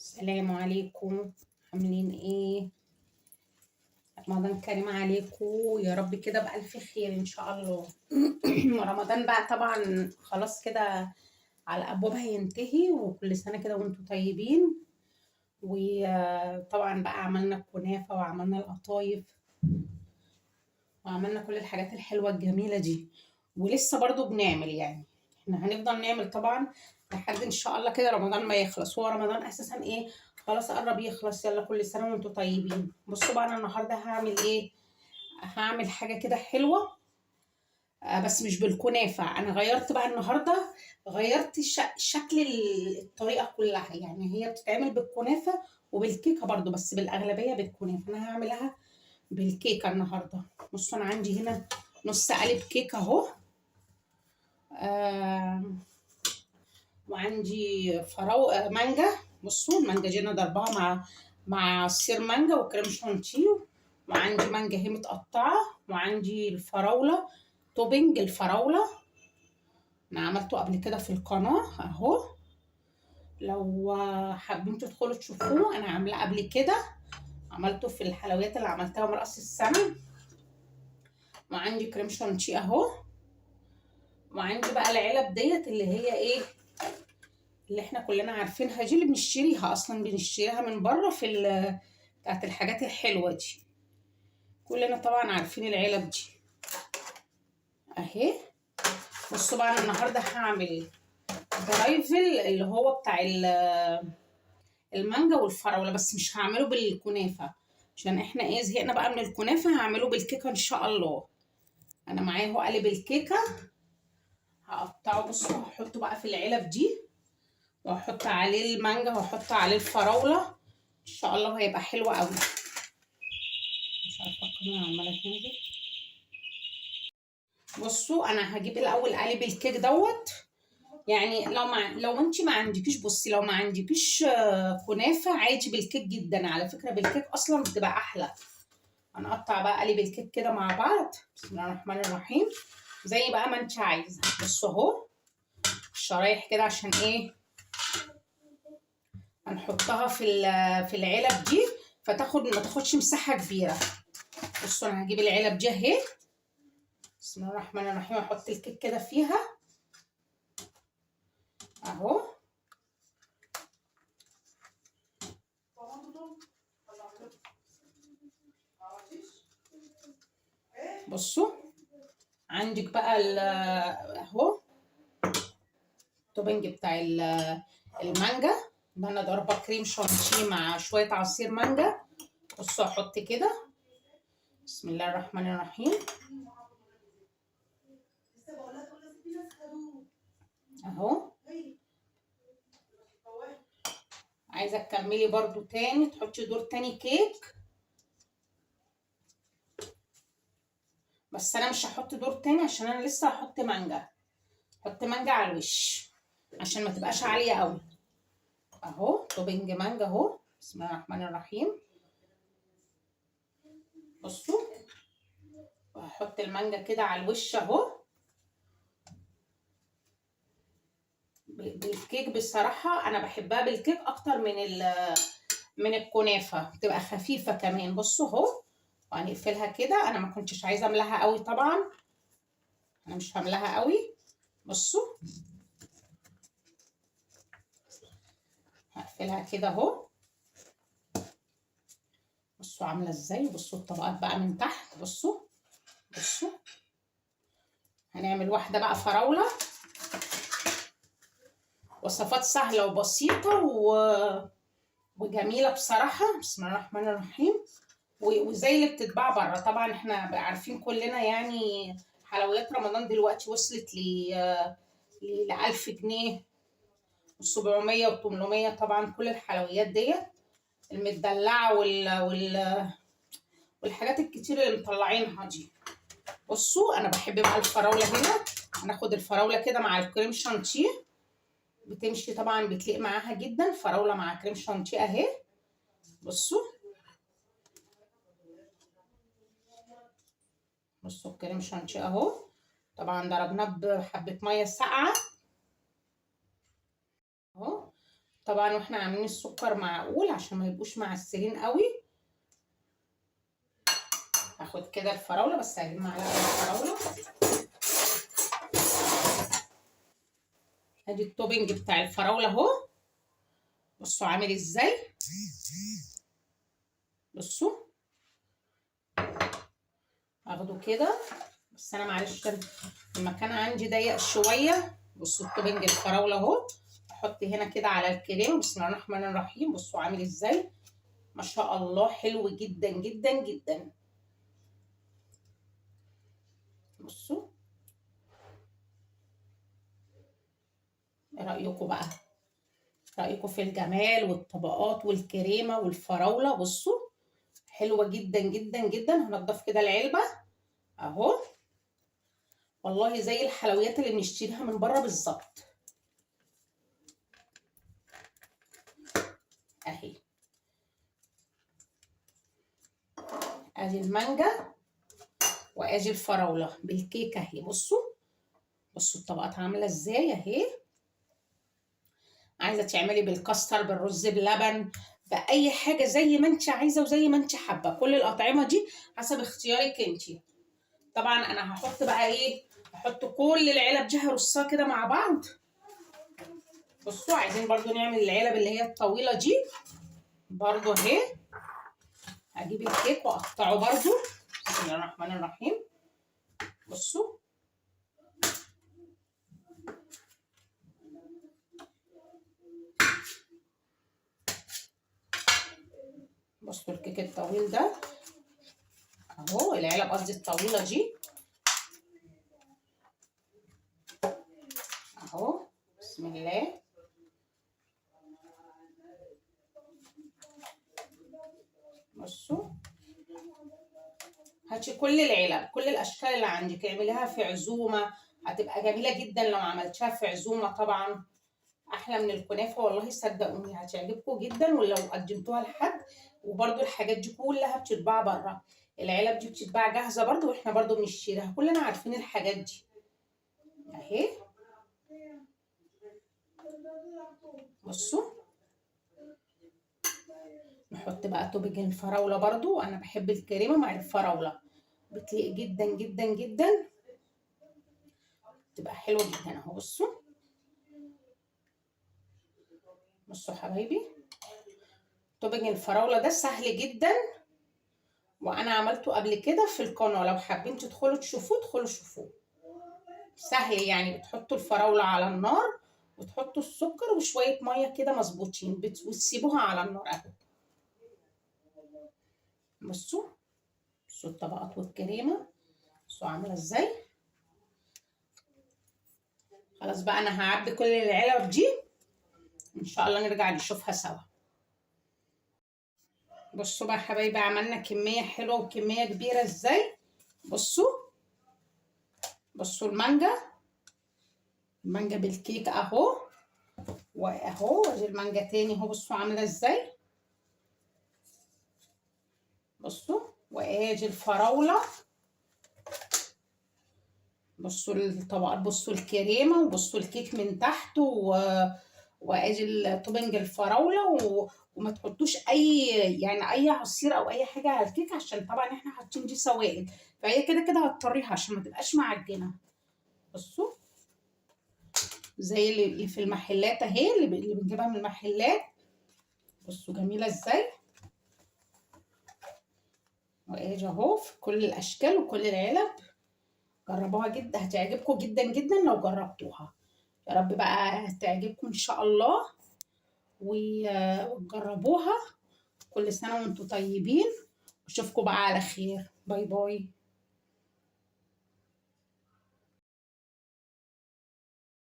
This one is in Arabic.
السلام عليكم. عاملين ايه؟ رمضان كريم عليكم، يا رب كده بألف خير ان شاء الله. رمضان بقى طبعا خلاص كده على ابوابها ينتهي، وكل سنة كده وانتم طيبين. وطبعا بقى عملنا الكنافة وعملنا القطايف وعملنا كل الحاجات الحلوة الجميلة دي، ولسه برضو بنعمل يعني. احنا هنفضل نعمل طبعا لحد ان شاء الله كده رمضان ما يخلص. هو رمضان اساسا ايه، خلاص قرب يخلص. يلا كل سنة وانتم طيبين. بصوا بقى انا النهارده هعمل ايه. هعمل حاجة كده حلوة، بس مش بالكنافة. انا غيرت بقى النهارده، غيرت شكل الطريقة كلها. يعني هي بتتعمل بالكنافة وبالكيكة برضو، بس بالأغلبية بالكنافة. انا هعملها بالكيكة النهارده. بصوا انا عندي هنا نص قالب كيكة اهو. آه وعندي مانجا. بصوا المانجا دي انا ضربها مع عصير مانجا وكريم شانتيه. وعندي مانجا هي متقطعة. وعندي الفراولة، توبنج الفراولة انا عملته قبل كده في القناة اهو. لو حابين تدخلوا تشوفوه، انا عاملاه قبل كده، عملته في الحلويات اللي عملتها يوم رأس السنة. وعندي كريم شانتيه اهو. وعندي بقى العلب ديت اللي هي ايه، اللي احنا كلنا عارفينها دي، اللي بنشتريها اصلا، بنشتريها من بره بتاعت الحاجات الحلوة دي. كلنا طبعا عارفين العلب دي اهي. بصوا بقى انا النهارده هعمل درايفل اللي هو بتاع المانجا والفراولة، بس مش هعمله بالكنافة عشان احنا ايه زهقنا بقى من الكنافة. هعمله بالكيكة ان شاء الله. انا معايا اهو قالب الكيكة، هقطعه. بصوا هحطه بقى في العلب دي، واحط عليه المانجا واحط عليه الفراولة. ان شاء الله هيبقى حلو قوي. مش عارفة الكاميرا عمالة تنزل. بصوا انا هجيب الاول قالب الكيك دوت. يعني لو انت ما عندكيش، بصي لو ما عندكيش كنافة عادي بالكيك جدا. على فكرة بالكيك اصلا بتبقى احلى. هنقطع بقى قالب الكيك كده مع بعض. بسم الله الرحمن الرحيم. زي بقى ما انت عايزه. بصوا اهو الشرايح كده عشان ايه، هنحطها في العلب دي ما تاخدش مساحه كبيره. بصوا انا هجيب العلب دي اهي. بسم الله الرحمن الرحيم. احط الكيك كده فيها اهو. بصوا عندك بقى اهو التوبنج بتاع المانجا ده. انا ضاربه كريم شانتيه مع شويه عصير مانجا. بصوا احط كده. بسم الله الرحمن الرحيم اهو. عايزه تكملي برضو تاني، تحطي دور تاني كيك، بس انا مش هحط دور تاني عشان انا لسه هحط مانجا. حط مانجا على الوش عشان ما تبقاش عاليه قوي. اهو توبنج مانجا اهو. بسم الله الرحمن الرحيم. بصوا وهحط المانجا كده على الوش اهو. بالكيك بصراحه انا بحبها بالكيك اكتر من الكنافه، بتبقى خفيفه كمان. بصوا اهو. وهنقفلها كده. انا ما كنتش عايزه املاها قوي طبعا، انا مش هملاها قوي. بصوا هقفلها كده اهو. بصوا عامله ازاي. بصوا الطبقات بقى من تحت. بصوا هنعمل واحده بقى فراوله. وصفات سهله وبسيطه وجميله بصراحه. بسم الله الرحمن الرحيم. وزي اللي بتتباع بره. طبعا احنا عارفين كلنا يعني حلويات رمضان دلوقتي وصلت ل 1000 جنيه و700 و800. طبعا كل الحلويات ديت المدلعه والحاجات الكتير اللي مطلعينها دي. بصوا انا بحب بقى الفراوله هنا. هناخد الفراوله كده مع الكريم شانتيه، بتمشي طبعا، بتليق معاها جدا فراوله مع كريم شانتيه اهي. بصوا الكريم شانتيه اهو. طبعا ضربناه بحبه ميه ساقعه اهو. طبعا واحنا عاملين السكر معقول عشان ما يبقوش معسلين قوي. هاخد كده الفراوله، بس هجيب معلقه الفراوله. ادي التوبنج بتاع الفراوله اهو، بصوا عامل ازاي. بصوا اخده كده، بس انا معلش المكان عندي ضيق شويه. بصوا التوبنج الفراوله اهو، احط هنا كده على الكريمه. بسم الله الرحمن الرحيم. بصوا عامل ازاي، ما شاء الله، حلو جدا جدا جدا. بصوا ايه رايكم بقى؟ رايكم في الجمال والطبقات والكريمه والفراوله؟ بصوا حلوه جدا جدا جدا. هنضف كده العلبه اهو، والله زي الحلويات اللي بنشتريها من بره بالظبط اهي. ادي المانجا وادي الفراوله بالكيكه اهي. بصوا بصوا الطبقات عامله ازاي اهي. عايزه تعملي بالكاستر، بالرز بلبن، باي حاجه زي ما انت عايزه وزي ما انت حابه. كل الاطعمه دي حسب اختيارك انت. طبعا انا هحط بقى ايه، هحط كل العلب دي هرصها كده مع بعض. بصوا عايزين برضو نعمل العلب اللي هي الطويله دي برضو اهي. هجيب الكيك واقطعه برضو. بسم الله الرحمن الرحيم. بصوا بصوا الكيك الطويل ده اهو، العلب قصدي الطويله دي اهو. بسم الله. بصوا هاتي كل العلب، كل الاشكال اللي عندك، اعمليها في عزومه، هتبقى جميله جدا لو عملتيها في عزومه. طبعا احلى من الكنافه والله، صدقوني هتعجبكم جدا. ولو قدمتوها لحد، وبرده الحاجات دي كلها بتتباع بره، العلب دي بتتباع جاهزه برده، واحنا برده بنشتريها، كلنا عارفين الحاجات دي اهي. بصوا نحط بقى توبج الفراوله برده، انا بحب الكريمه مع الفراوله، بتليق جدا جدا جدا، تبقى حلوه جدا اهو. بصوا بصوا حبايبي، توبج الفراوله ده سهل جدا، وانا عملته قبل كده في القناه، لو حابين تدخلوا تشوفوه ادخلوا شوفوه. سهل يعني، بتحطوا الفراوله على النار وتحطوا السكر وشويه ميه كده مظبوطين، وتسيبوها على النار اهو. بصوا بصوا الطبقات والكريمه، بصوا عامله ازاي. خلاص بقى انا هعبي كل العلب دي، ان شاء الله نرجع نشوفها سوا. بصوا بقى يا حبايبي، عملنا كميه حلوه وكميه كبيره ازاي. بصوا بصوا المانجا، المانجا بالكيك اهو، واهو ادي المانجا تاني اهو. بصوا عامله ازاي. بصوا وادي الفراوله، بصوا الطبقات، بصوا الكريمه، وبصوا الكيك من تحت وادي التوبنج الفراوله وما تحطوش اي يعني اي عصير او اي حاجه على الكيك، عشان طبعا احنا حاطين دي سوائل، فهي كده كده هتطريها عشان ما تبقاش معجنه. بصوا زي اللي في المحلات اهي، اللي بنجيبها من المحلات. بصوا جميله ازاي، واجي اهو في كل الاشكال وكل العلب. جربوها جدا، هتعجبكم جدا جدا لو جربتوها. يا رب بقى تعجبكم ان شاء الله وتجربوها. كل سنه وانتم طيبين، واشوفكم بقى على خير. باي باي.